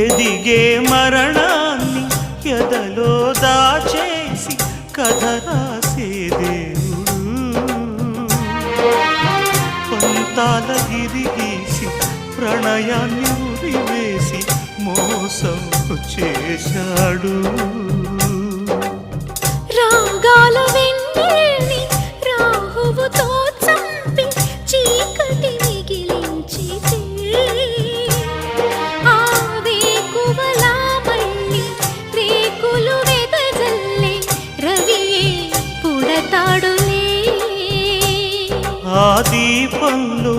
ఎదిగే మరణాన్ని ఎదలో దాచేసి కథ రాసే దేవుడు పంతాల గిరిగీసి ప్రణయాన్ని ఉరివేసి మోసం చేశాడు. రాగాల వెన్నెల్ని రాహువుతో చంపి చీకటి మిగిలించితే ఆ వేకువలా మళ్ళీ రేకులు వెదజల్లే రవియే పుడతాడులే. ఆ దీపంలో